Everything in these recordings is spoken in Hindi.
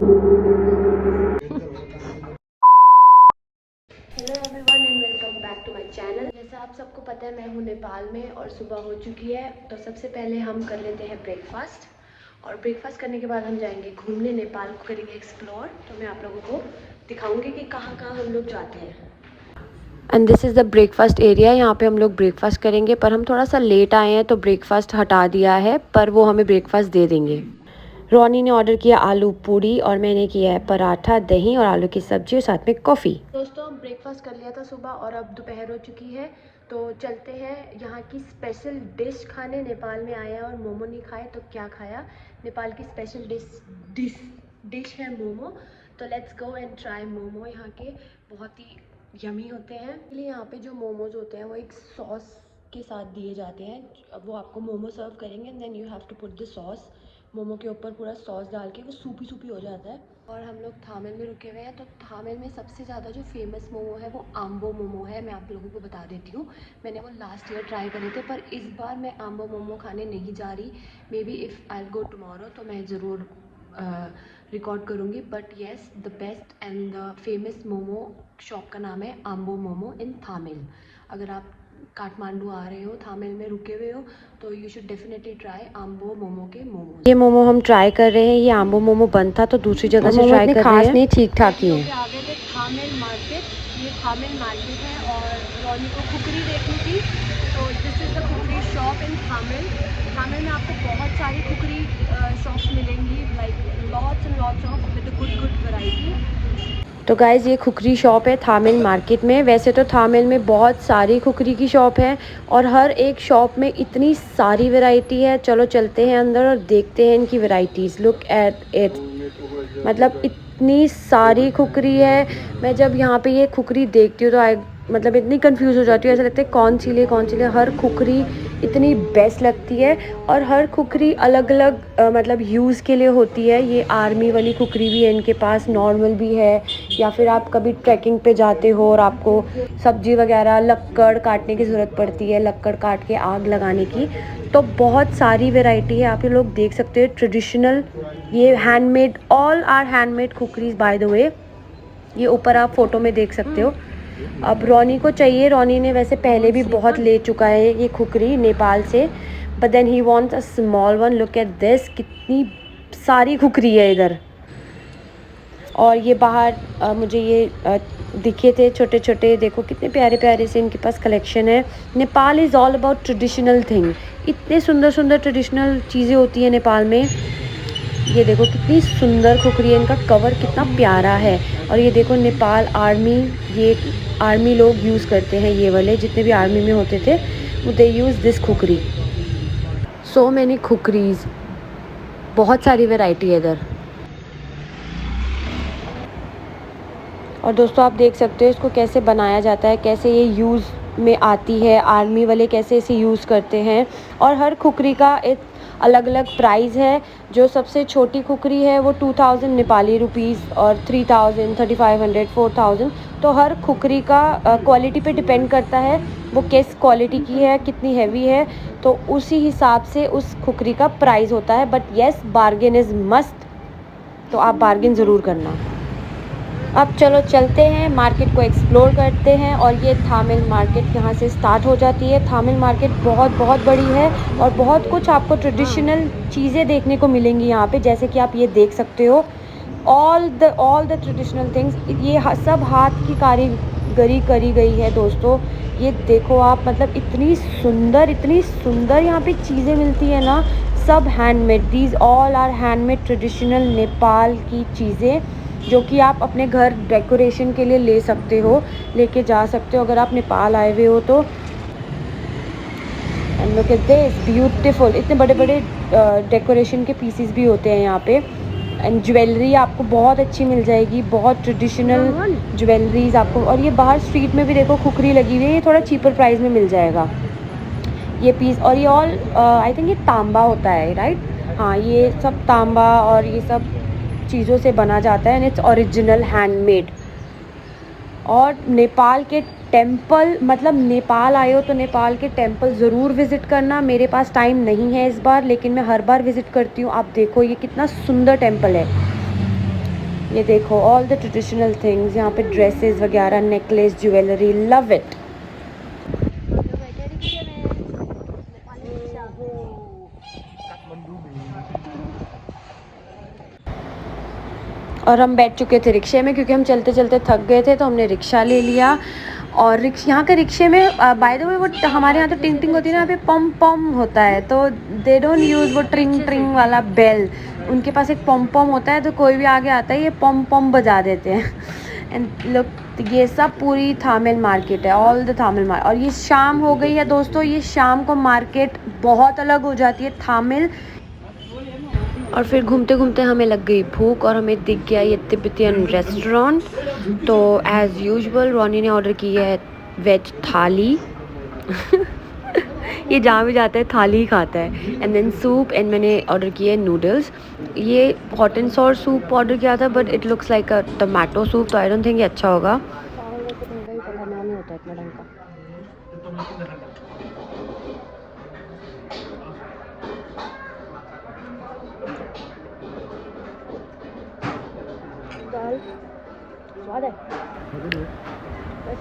Hello everyone and welcome back to my channel. जैसा आप सबको पता है मैं हूँ नेपाल में और सुबह हो चुकी है। तो सबसे पहले हम कर लेते हैं ब्रेकफास्ट और ब्रेकफास्ट करने के बाद हम जाएंगे घूमने, नेपाल को करेंगे एक्सप्लोर। तो मैं आप लोगों को दिखाऊंगी कि कहाँ कहाँ हम लोग जाते हैं। And this is the breakfast area. यहाँ पे हम लोग ब्रेकफास्ट करेंगे, पर हम थोड़ा सा लेट आए हैं तो ब्रेकफास्ट हटा दिया है, पर वो हमें ब्रेकफास्ट दे देंगे। रोनी ने ऑर्डर किया आलू पूड़ी और मैंने किया है पराठा, दही और आलू की सब्जी और साथ में कॉफ़ी। दोस्तों हम ब्रेकफास्ट कर लिया था सुबह और अब दोपहर हो चुकी है। तो चलते हैं यहाँ की स्पेशल डिश खाने। नेपाल में आया और मोमो नहीं खाए तो क्या खाया। नेपाल की स्पेशल डिश है मोमो। तो let's go and try momo. यहाँ के बहुत ही यमी होते हैं। इसलिए यहाँ पे जो मोमोज होते हैं वो एक सॉस के साथ दिए जाते हैं। अब वो आपको मोमो सर्व करेंगे and then you have to put the sauce. Momo के ऊपर पूरा सॉस डाल के वो सूपी सूपी हो जाता है। और हम लोग थामेल में रुके हुए हैं। तो थामेल में सबसे ज़्यादा जो फेमस मोमो है वो आम्बो मोमो है। मैं आप लोगों को बता देती हूँ, मैंने वो लास्ट ईयर ट्राई करे थे, पर इस बार मैं आम्बो मोमो खाने नहीं जा रही। May be if I go tomorrow तो मैं ज़रूर रिकॉर्ड करूँगी। But yes, the best and the famous momo shop का नाम है आम्बो मोमो इन थामेल। अगर आप काठमांडू आ रहे हो, थामेल में रुके हुए हो, तो यू शुड डेफिनेटली ट्राई आम्बो मोमो के मोमो। ये मोमो हम ट्राई कर रहे हैं। ये आम्बो मोमो बंद था तो दूसरी जगह से ट्राई कर रहे हैं। नहीं, ठीक ठाक ही है। आ गए थे थामेल मार्केट। ये थामेल मार्केट है और रोनी को खुकरी देखनी थी, तो this is the khukri shop in Thamel. Thamel में आपको बहुत सारी खुकरी शॉप्स मिलेंगी, like lots and lots of with good variety. तो गाइज़ ये खुकरी शॉप है थामेल मार्केट में। वैसे तो थामेल में बहुत सारी खुकरी की शॉप है और हर एक शॉप में इतनी सारी वैरायटी है। चलो चलते हैं अंदर और देखते हैं इनकी वैरायटीज़। लुक एट इट, मतलब इतनी सारी खुकरी है। मैं जब यहाँ पे ये खुकरी देखती हूँ तो मतलब इतनी कंफ्यूज हो जाती हूँ। ऐसा लगता है कौन सी ले कौन सी ले। हर खुकरी इतनी बेस्ट लगती है और हर खुकरी अलग अलग मतलब यूज़ के लिए होती है। ये आर्मी वाली खुकरी भी है इनके पास, नॉर्मल भी है, या फिर आप कभी ट्रैकिंग पे जाते हो और आपको सब्जी वगैरह लक्कड़ काटने की ज़रूरत पड़ती है, लक्कड़ काट के आग लगाने की, तो बहुत सारी वैरायटी है। आप ये लोग देख सकते हो ट्रेडिशनल, ये handmade, all are handmade khukris by the way. ये ऊपर आप फोटो में देख सकते हो। अब रोनी को चाहिए, रोनी ने वैसे पहले भी बहुत ले चुका है ये खुकरी नेपाल से, but then he wants a small one. Look at this, कितनी सारी खुकरी है इधर। और ये बाहर मुझे ये दिखे थे छोटे छोटे, देखो कितने प्यारे प्यारे से इनके पास कलेक्शन है। Nepal is all about traditional thing. इतने सुंदर सुंदर ट्रेडिशनल चीज़ें होती हैं नेपाल में। ये देखो कितनी सुंदर खुकरी है, इनका कवर कितना प्यारा है। और ये देखो नेपाल आर्मी, ये आर्मी लोग यूज़ करते हैं, ये वाले जितने भी आर्मी में होते थे वो they use this khukri. So many khukris, बहुत सारी वैरायटी है इधर। और दोस्तों आप देख सकते हो इसको कैसे बनाया जाता है, कैसे ये यूज़ में आती है, आर्मी वाले कैसे इसे यूज़ करते हैं। और हर खुकरी का एक अलग अलग प्राइस है। जो सबसे छोटी खुकरी है वो 2000 नेपाली रुपीज़ और 3000, 3500, 4000। तो हर खुकरी का क्वालिटी पे डिपेंड करता है वो किस क्वालिटी की है, कितनी हैवी है, तो उसी हिसाब से उस खुकरी का प्राइस होता है। But yes, bargain is must, तो आप बार्गेन ज़रूर करना। अब चलो चलते हैं, मार्केट को एक्सप्लोर करते हैं। और ये थामेल मार्केट यहाँ से स्टार्ट हो जाती है। थामेल मार्केट बहुत बहुत बड़ी है और बहुत कुछ आपको ट्रेडिशनल चीज़ें देखने को मिलेंगी यहाँ पे, जैसे कि आप ये देख सकते हो ऑल द ट्रेडिशनल थिंग्स। ये सब हाथ की कारीगरी करी गई है दोस्तों। ये देखो आप, मतलब इतनी सुंदर यहाँ पे चीज़ें मिलती है ना, सब handmade. These all are handmade traditional Nepal की चीज़ें, जो कि आप अपने घर डेकोरेशन के लिए ले सकते हो, लेके जा सकते हो अगर आप नेपाल आए हुए हो तो। And look at this beautiful, इतने बड़े बड़े डेकोरेशन के पीसेस भी होते हैं यहाँ पे। एंड ज्वेलरी आपको बहुत अच्छी मिल जाएगी, बहुत ट्रेडिशनल ज्वेलरीज आपको। और ये बाहर स्ट्रीट में भी देखो खुकरी लगी हुई है, ये थोड़ा चीपर प्राइस में मिल जाएगा ये पीस। और ये ऑल आई थिंक ये तांबा होता है, राइट? हाँ, ये सब तांबा और ये सब चीज़ों से बना जाता है एंड इट्स ओरिजिनल हैंडमेड। और नेपाल के टेंपल, मतलब नेपाल आए हो तो नेपाल के टेंपल ज़रूर विज़िट करना। मेरे पास टाइम नहीं है इस बार, लेकिन मैं हर बार विज़िट करती हूँ। आप देखो ये कितना सुंदर टेंपल है। ये देखो ऑल द ट्रेडिशनल थिंग्स, यहाँ पे ड्रेसेस वगैरह, नेकलेस, ज्वेलरी, लव इट। और हम बैठ चुके थे रिक्शे में क्योंकि हम चलते चलते थक गए थे, तो हमने रिक्शा ले लिया। और यहाँ के रिक्शे में बाय द वे वो हमारे यहाँ तो टिंग टिंग होती है ना, यहाँ पे पम पम होता है, तो दे डोंट यूज़ वो ट्रिंग ट्रिंग वाला बेल। उनके पास एक पम पम होता है, तो कोई भी आगे आता है ये पम पम बजा देते हैं। एंड लुक, ये सब पूरी थामिल मार्केट है, ऑल द थामिल मार्केट। और ये शाम हो गई है दोस्तों, ये शाम को मार्केट बहुत अलग हो जाती है थामिल। और फिर घूमते घूमते हमें लग गई भूख और हमें दिख गया ये तिब्बतियन रेस्टोरेंट। तो एज़ यूजुअल रोनी ने ऑर्डर की है वेज थाली। ये जहाँ भी जाता है थाली ही खाता है। एंड देन सूप, एंड मैंने ऑर्डर किया है नूडल्स। ये hot and sour soup order किया था, but it looks like a tomato soup, तो आई डोंट थिंक ये अच्छा होगा।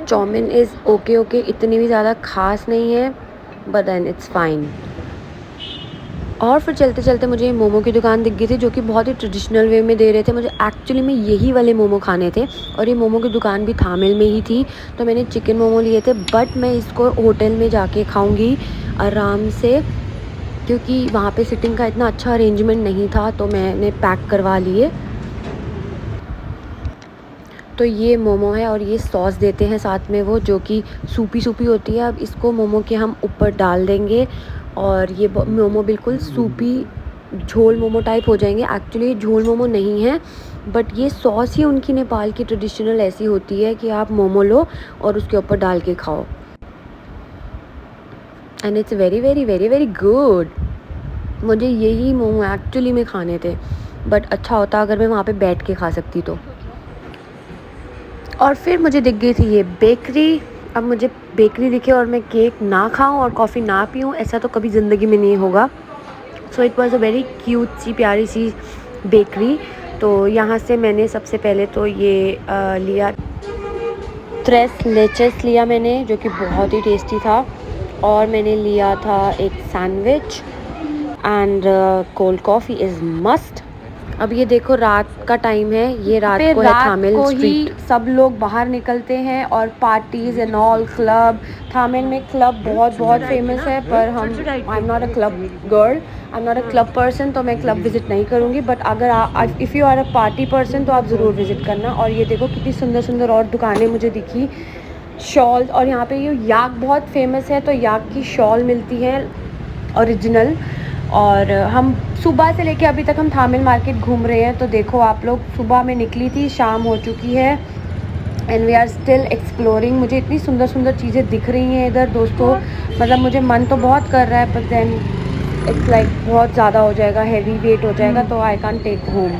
चाउमीन इज़ ओके ओके, इतनी भी ज़्यादा ख़ास नहीं है, बट देन इट्स फाइन। और फिर चलते चलते मुझे मोमो की दुकान दिख गई थी, जो कि बहुत ही ट्रेडिशनल वे में दे रहे थे। मुझे एक्चुअली में यही वाले मोमो खाने थे, और ये मोमो की दुकान भी थामिल में ही थी। तो मैंने चिकन मोमो लिए थे, बट मैं इसको होटल में जाके खाऊंगी आराम से, क्योंकि वहाँ पे सिटिंग का इतना अच्छा अरेंजमेंट नहीं था, तो मैंने पैक करवा लिए। तो ये मोमो है और ये सॉस देते हैं साथ में वो, जो कि सूपी सूपी होती है। अब इसको मोमो के हम ऊपर डाल देंगे और ये मोमो बिल्कुल सूपी झोल मोमो टाइप हो जाएंगे। एक्चुअली झोल मोमो नहीं है, बट ये सॉस ही उनकी नेपाल की ट्रेडिशनल ऐसी होती है कि आप मोमो लो और उसके ऊपर डाल के खाओ। And it's very very very very good. मुझे यही मोमो एक्चुअली में खाने थे, बट अच्छा होता अगर मैं वहाँ पे बैठ के खा सकती तो। और फिर मुझे दिख गई थी ये बेकरी। अब मुझे बेकरी दिखे और मैं केक ना खाऊं और कॉफ़ी ना पीऊं, ऐसा तो कभी ज़िंदगी में नहीं होगा। So it was a very cute सी प्यारी सी बेकरी। तो यहाँ से मैंने सबसे पहले तो ये लिया त्रेस लेचेस लिया मैंने, जो कि बहुत ही टेस्टी था। और मैंने लिया था एक sandwich, and cold coffee is must. अब ये देखो रात का टाइम है, ये रात को है थामिल स्ट्रीट। सब लोग बाहर निकलते हैं और parties and all, club. Thamel में क्लब बहुत बहुत फेमस है, पर हम I am not a club girl, I am not a club person, तो मैं क्लब विज़िट नहीं करूँगी। बट अगर if you are a party person तो आप ज़रूर विज़िट करना। और ये देखो कितनी सुंदर सुंदर और दुकानें मुझे दिखी, शॉल। और यहाँ पे ये याक बहुत फेमस है, तो याक की शॉल मिलती है ओरिजिनल। और हम सुबह से लेके अभी तक हम थामिल मार्केट घूम रहे हैं। तो देखो आप लोग, सुबह में निकली थी, शाम हो चुकी है, and we are still exploring. मुझे इतनी सुंदर सुंदर चीज़ें दिख रही हैं इधर दोस्तों, मतलब मुझे मन तो बहुत कर रहा है, बट देन इट्स लाइक बहुत ज़्यादा हो जाएगा, हैवी वेट हो जाएगा, तो आई कांट टेक होम।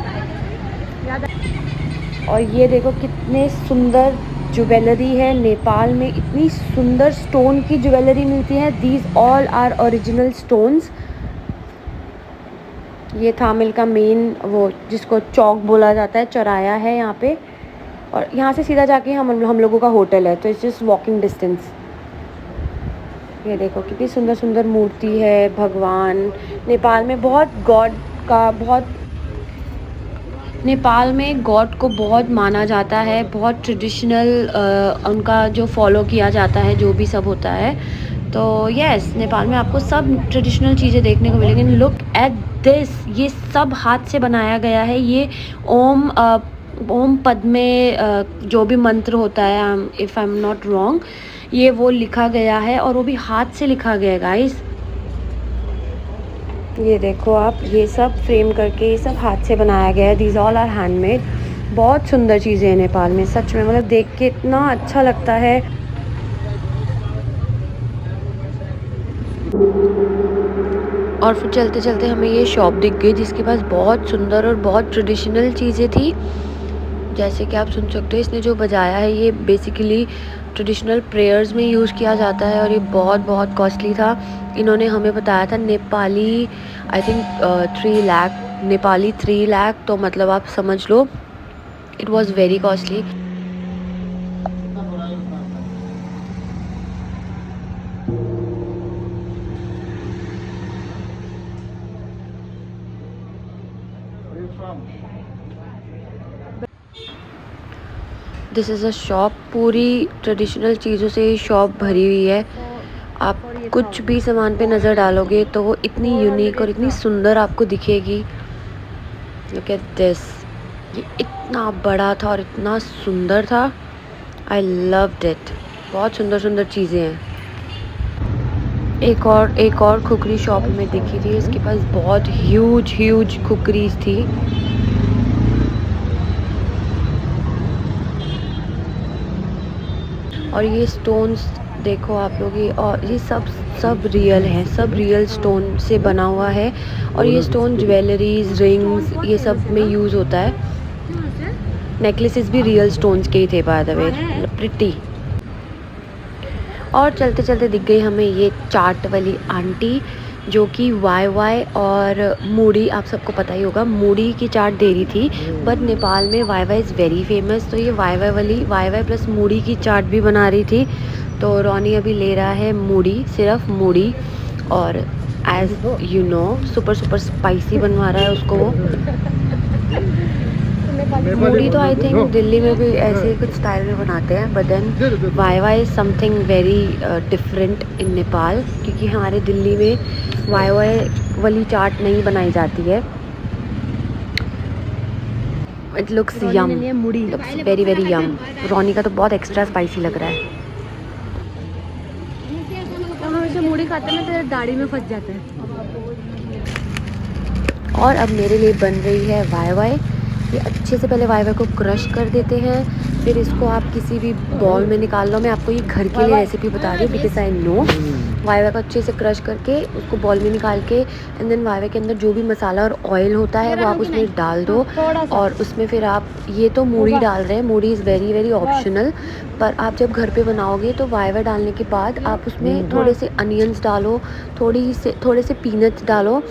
और ये देखो कितने सुंदर ज्वेलरी है। नेपाल में इतनी सुंदर स्टोन की ज्वेलरी मिलती है। These all are original stones. ये थामिल का मेन वो जिसको चौक बोला जाता है, चौराया है यहाँ पे। और यहाँ से सीधा जाके हम लोगों का होटल है, तो इट्स जस्ट वॉकिंग डिस्टेंस। ये देखो कितनी सुंदर सुंदर मूर्ति है, भगवान। नेपाल में नेपाल में गॉड को बहुत माना जाता है, बहुत ट्रेडिशनल उनका जो फॉलो किया जाता है, जो भी सब होता है। तो यस, नेपाल में आपको सब ट्रेडिशनल चीज़ें देखने को मिलेंगी। लुक एट दिस, ये सब हाथ से बनाया गया है। ये ओम पद में जो भी मंत्र होता है, if I am not wrong, ये वो लिखा गया है, और वो भी हाथ से लिखा गया है गाइस। ये देखो आप, ये सब फ्रेम करके, ये सब हाथ से बनाया गया है। These all are handmade. बहुत सुंदर चीज़ें हैं नेपाल में, सच में, मतलब देख के इतना अच्छा लगता है। और फिर चलते चलते हमें ये शॉप दिख गई, जिसके पास बहुत सुंदर और बहुत ट्रेडिशनल चीज़ें थी। जैसे कि आप सुन सकते हो, इसने जो बजाया है ये बेसिकली ट्रेडिशनल प्रेयर्स में यूज़ किया जाता है, और ये बहुत बहुत कॉस्टली था। इन्होंने हमें बताया था नेपाली, आई थिंक 3 लाख, नेपाली 3 लाख, तो मतलब आप समझ लो it was very costly. This is a shop, पूरी ट्रेडिशनल चीज़ों से ये शॉप भरी हुई है। आप कुछ भी सामान पे नज़र डालोगे तो वो इतनी यूनिक और इतनी सुंदर आपको दिखेगी। लुक एट दिस, ये इतना बड़ा था और इतना सुंदर था। I loved it. बहुत सुंदर सुंदर चीज़ें हैं। एक और खुकरी शॉप में दिखी थी, इसके पास बहुत ह्यूज खुकरीज थी। और ये स्टोन्स देखो आप लोग, ये और ये सब रियल हैं, सब रियल स्टोन से बना हुआ है। और ये स्टोन ज्वेलरीज, रिंग्स, ये सब में यूज़ होता है। नेकलेसेस भी रियल स्टोन्स के ही थे बाय द वे, प्रिटी। और चलते चलते दिख गई हमें ये चाट वाली आंटी, जो कि वाई और मूढ़ी, आप सबको पता ही होगा, मूढ़ी की चाट दे रही थी। बट नेपाल में वाई इज़ वेरी फेमस, तो ये वाई प्लस मूढ़ी की चाट भी बना रही थी। तो रॉनी अभी ले रहा है मूढ़ी, सिर्फ मूढ़ी, और as you know super spicy बनवा रहा है उसको वो। मूढ़ी तो आई थिंक दिल्ली में भी ऐसे कुछ स्टाइल में बनाते हैं, but then why is something very different in Nepal, क्योंकि हमारे दिल्ली में वाई वाली चाट नहीं बनाई जाती है। It looks yum, looks very very yum. Ronnie का तो बहुत एक्स्ट्रा स्पाइसी लग रहा है। हम हमेशा मूढ़ी खाते हैं तो दाढ़ी में फंस जाता है। और अब मेरे लिए बन रही है वाई। ये अच्छे से पहले वाई को क्रश कर देते हैं, फिर इसको आप किसी भी बॉल में निकाल लो। मैं आपको ये घर के लिए रेसिपी बता रही हूँ बिकॉज आई नो। वाई को अच्छे से क्रश करके उसको बॉल में निकाल के, एंड देन वाई के अंदर जो भी मसाला और ऑयल होता है वो आप उसमें डाल दो। और उसमें फिर आप, ये तो मूढ़ी डाल रहे हैं, मूढ़ी इज़ वेरी वेरी ऑप्शनल, पर आप जब घर पे बनाओगे तो वाई डालने के बाद आप उसमें थोड़े से अनियंस डालो, थोड़े से पीनट्स डालो,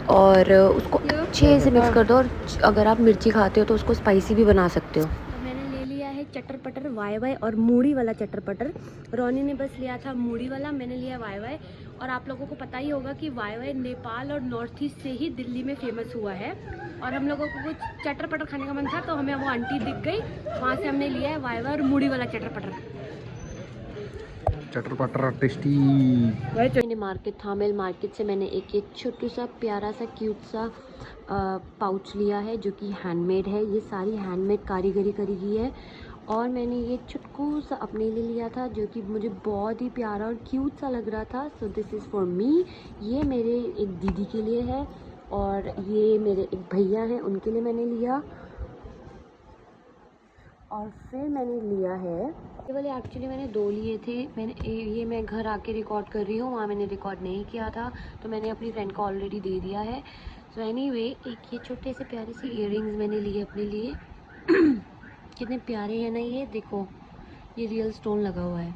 और उसको अच्छे से मिक्स कर दो। और अगर आप मिर्ची खाते हो तो उसको स्पाइसी भी बना सकते हो। तो मैंने ले लिया है चटर पटर वाई और मूढ़ी वाला चटर पटर। रॉनी ने बस लिया था मूढ़ी वाला, मैंने लिया वाई। और आप लोगों को पता ही होगा कि वाई नेपाल और नॉर्थ ईस्ट से ही दिल्ली में फेमस हुआ है। और हम लोगों को कुछ चटर पटर खाने का मन था, तो हमें वो आंटी दिख गई, वहाँ से हमने लिया है वाई और मूढ़ी वाला चटर पटर। चटर पटर टेस्टी। मैंने थामेल मार्केट से मैंने एक छोटू सा प्यारा सा क्यूट सा पाउच लिया है, जो कि हैंडमेड है। ये सारी हैंडमेड कारीगरी करी गई है। और मैंने ये चुटकू सा अपने लिए लिया था, जो कि मुझे बहुत ही प्यारा और क्यूट सा लग रहा था। So this is for me. ये मेरे एक दीदी के लिए है, और ये मेरे एक भैया हैं, उनके लिए मैंने लिया। और फिर मैंने लिया है ये वाले, एक्चुअली मैंने 2 लिए थे। ये मैं घर आके रिकॉर्ड कर रही हूँ, वहाँ मैंने रिकॉर्ड नहीं किया था, तो मैंने अपनी फ्रेंड को ऑलरेडी दे दिया है। सो एनीवे, एक ये छोटे से प्यारे से इयररिंग्स मैंने लिए अपने लिए। कितने प्यारे हैं ना ये, देखो ये रियल स्टोन लगा हुआ है।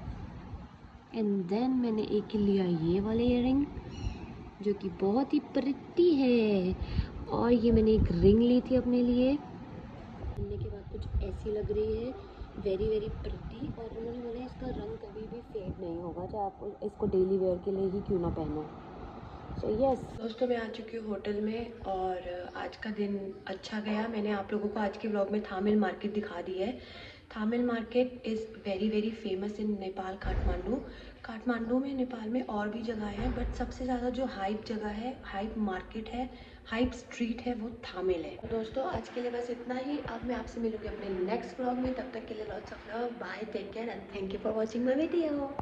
एंड देन मैंने एक लिया ये वाले इयररिंग, जो कि बहुत ही प्रिटी है। और ये मैंने एक रिंग ली थी अपने लिए, पहनने के बाद कुछ ऐसी लग रही है, वेरी वेरी प्रिटी। और उन्होंने बोला इसका रंग कभी भी फेड नहीं होगा, चाहे आप इसको डेली वेयर के लिए ही क्यों ना पहनो। सो यस दोस्तों, मैं आ चुकी हूँ होटल में, और आज का दिन अच्छा गया। मैंने आप लोगों को आज के व्लॉग में थामिल मार्केट दिखा दी है। Thamel market is very very famous in Nepal, Kathmandu में, नेपाल में और भी जगह है, बट सबसे ज़्यादा जो हाइप जगह है, हाइप मार्केट है, हाइप स्ट्रीट है, वो थामिल है। दोस्तों आज के लिए बस इतना ही। अब मैं आपसे मिलूंगी अपने नेक्स्ट व्लॉग में, तब तक के लिए lots of love, bye, take care and thank you for watching my video.